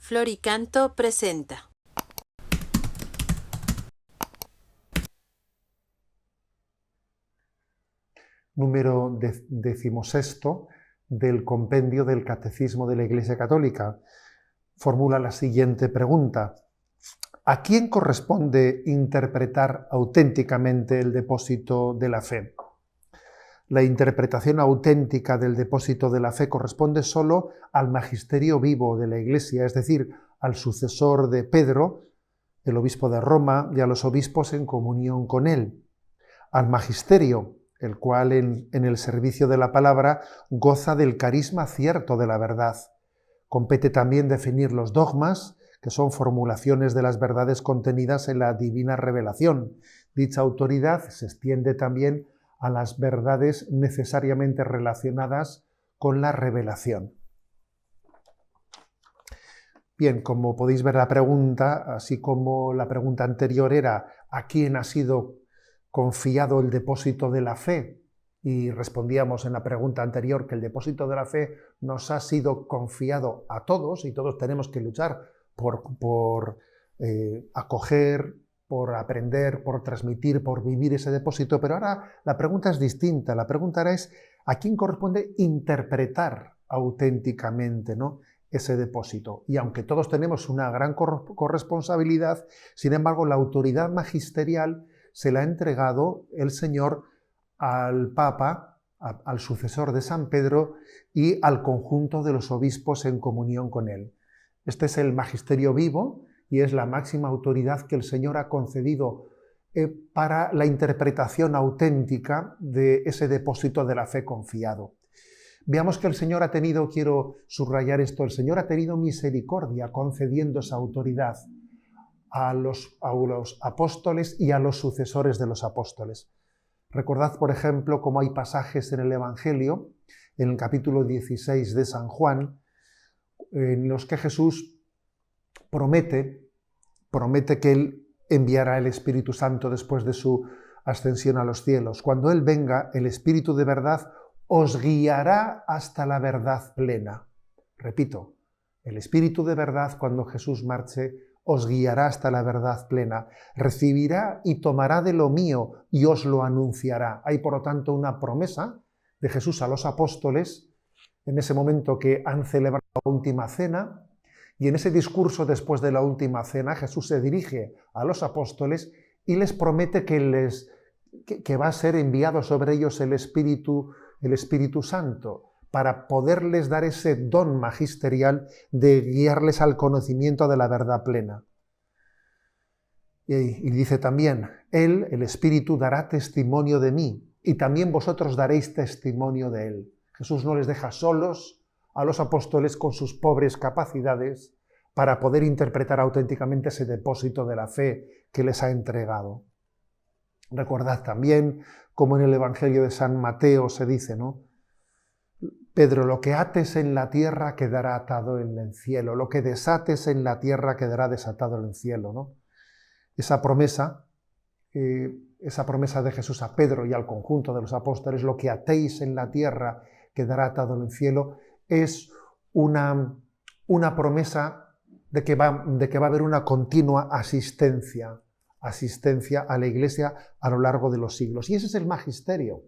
Floricanto presenta. Número 16 del compendio del Catecismo de la Iglesia Católica. Formula la siguiente pregunta: ¿a quién corresponde interpretar auténticamente el depósito de la fe? La interpretación auténtica del depósito de la fe corresponde solo al magisterio vivo de la Iglesia, es decir, al sucesor de Pedro, el obispo de Roma, y a los obispos en comunión con él. Al magisterio, el cual en el servicio de la palabra goza del carisma cierto de la verdad. Compete también definir los dogmas, que son formulaciones de las verdades contenidas en la divina revelación. Dicha autoridad se extiende también a las verdades necesariamente relacionadas con la revelación. Bien, como podéis ver la pregunta, así como la pregunta anterior era ¿a quién ha sido confiado el depósito de la fe? Y respondíamos en la pregunta anterior que el depósito de la fe nos ha sido confiado a todos y todos tenemos que luchar por acoger, por aprender, por transmitir, por vivir ese depósito. Pero ahora la pregunta es distinta. La pregunta ahora es ¿a quién corresponde interpretar auténticamente, ¿no?, ese depósito? Y aunque todos tenemos una gran corresponsabilidad, sin embargo la autoridad magisterial se la ha entregado el Señor al Papa, al sucesor de San Pedro y al conjunto de los obispos en comunión con él. Este es el magisterio vivo y es la máxima autoridad que el Señor ha concedido para la interpretación auténtica de ese depósito de la fe confiado. Veamos que el Señor ha tenido, quiero subrayar esto, el Señor ha tenido misericordia concediendo esa autoridad a los apóstoles y a los sucesores de los apóstoles. Recordad, por ejemplo, cómo hay pasajes en el Evangelio, en el capítulo 16 de San Juan, en los que Jesús promete que Él enviará el Espíritu Santo después de su ascensión a los cielos. Cuando Él venga, el Espíritu de verdad os guiará hasta la verdad plena. Repito, el Espíritu de verdad, cuando Jesús marche, os guiará hasta la verdad plena. Recibirá y tomará de lo mío y os lo anunciará. Hay, por lo tanto, una promesa de Jesús a los apóstoles en ese momento que han celebrado la última cena, y en ese discurso después de la última cena Jesús se dirige a los apóstoles y les promete que va a ser enviado sobre ellos el Espíritu Santo, para poderles dar ese don magisterial de guiarles al conocimiento de la verdad plena. Y dice también, Él, el Espíritu, dará testimonio de mí, y también vosotros daréis testimonio de Él. Jesús no les deja solos a los apóstoles con sus pobres capacidades para poder interpretar auténticamente ese depósito de la fe que les ha entregado. Recordad también como en el Evangelio de San Mateo se dice, ¿no?, Pedro, lo que ates en la tierra quedará atado en el cielo, lo que desates en la tierra quedará desatado en el cielo, ¿no? Esa promesa de Jesús a Pedro y al conjunto de los apóstoles, lo que atéis en la tierra quedará atado en el cielo, es una promesa de que va a haber una continua asistencia a la Iglesia a lo largo de los siglos. Y ese es el magisterio.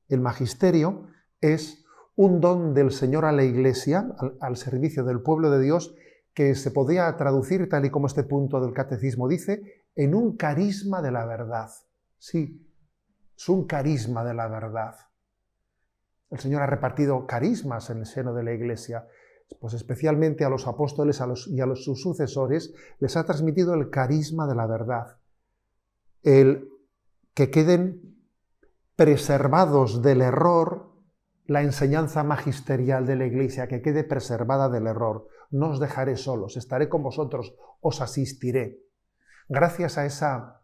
El magisterio es un don del Señor a la Iglesia, al servicio del pueblo de Dios, que se podría traducir, tal y como este punto del Catecismo dice, en un carisma de la verdad. Sí, es un carisma de la verdad. El Señor ha repartido carismas en el seno de la Iglesia, pues especialmente a los apóstoles y a sus sucesores les ha transmitido el carisma de la verdad, el que queden preservados del error la enseñanza magisterial de la Iglesia, que quede preservada del error. No os dejaré solos, estaré con vosotros, os asistiré. Gracias a esa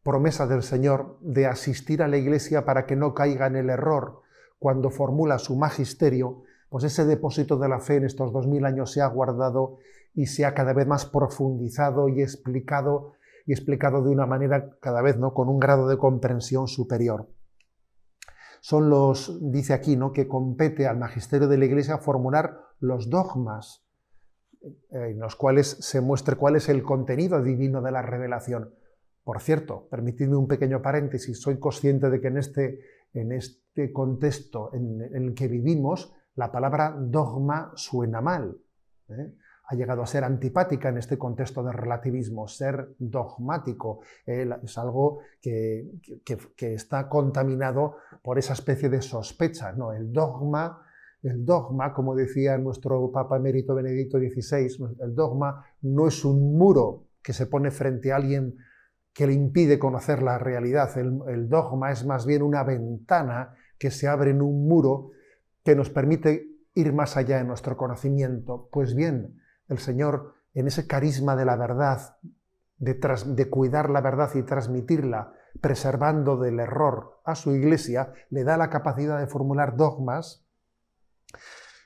promesa del Señor de asistir a la Iglesia para que no caiga en el error cuando formula su magisterio, pues ese depósito de la fe en estos 2000 años se ha guardado y se ha cada vez más profundizado y explicado de una manera cada vez, ¿no?, con un grado de comprensión superior. Dice aquí, ¿no?, que compete al magisterio de la Iglesia formular los dogmas en los cuales se muestre cuál es el contenido divino de la revelación. Por cierto, permitidme un pequeño paréntesis, soy consciente de que en este contexto en el que vivimos, la palabra dogma suena mal, ¿eh? Ha llegado a ser antipática en este contexto de relativismo. Ser dogmático es algo que está contaminado por esa especie de sospecha, ¿no? El dogma, como decía nuestro Papa Emérito Benedicto XVI, el dogma no es un muro que se pone frente a alguien que le impide conocer la realidad. El dogma es más bien una ventana que se abre en un muro que nos permite ir más allá en nuestro conocimiento. Pues bien, el Señor, en ese carisma de la verdad, de cuidar la verdad y transmitirla, preservando del error a su Iglesia, le da la capacidad de formular dogmas,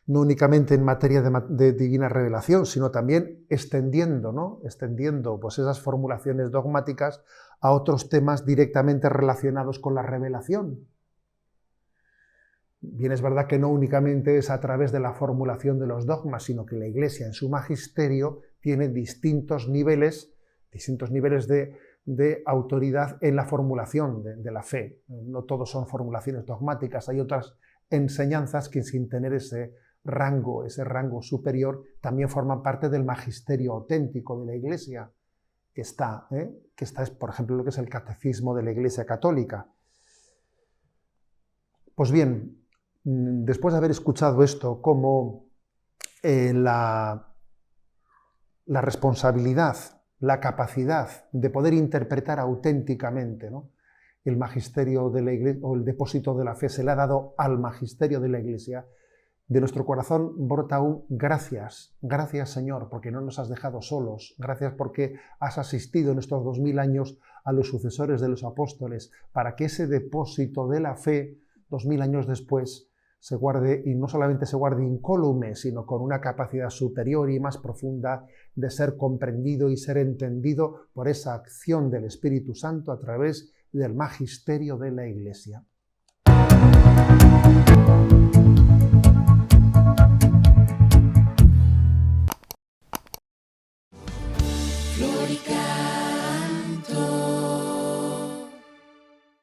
no únicamente en materia de divina revelación, sino también extendiendo, ¿no? Extendiendo pues, esas formulaciones dogmáticas a otros temas directamente relacionados con la revelación. Bien, es verdad que no únicamente es a través de la formulación de los dogmas, sino que la Iglesia en su magisterio tiene distintos niveles de autoridad en la formulación de la fe. No todos son formulaciones dogmáticas, hay otras enseñanzas que sin tener ese rango superior, también forman parte del magisterio auténtico de la Iglesia, que está, por ejemplo, lo que es el catecismo de la Iglesia Católica. Pues bien, después de haber escuchado esto, como la responsabilidad, la capacidad de poder interpretar auténticamente, ¿no?, el magisterio de la Iglesia o el depósito de la fe se le ha dado al magisterio de la Iglesia, de nuestro corazón brota un gracias, gracias Señor, porque no nos has dejado solos, gracias porque has asistido en estos 2000 años a los sucesores de los apóstoles, para que ese depósito de la fe, 2000 años después, se guarde, y no solamente se guarde incólume, sino con una capacidad superior y más profunda de ser comprendido y ser entendido por esa acción del Espíritu Santo a través del magisterio de la Iglesia.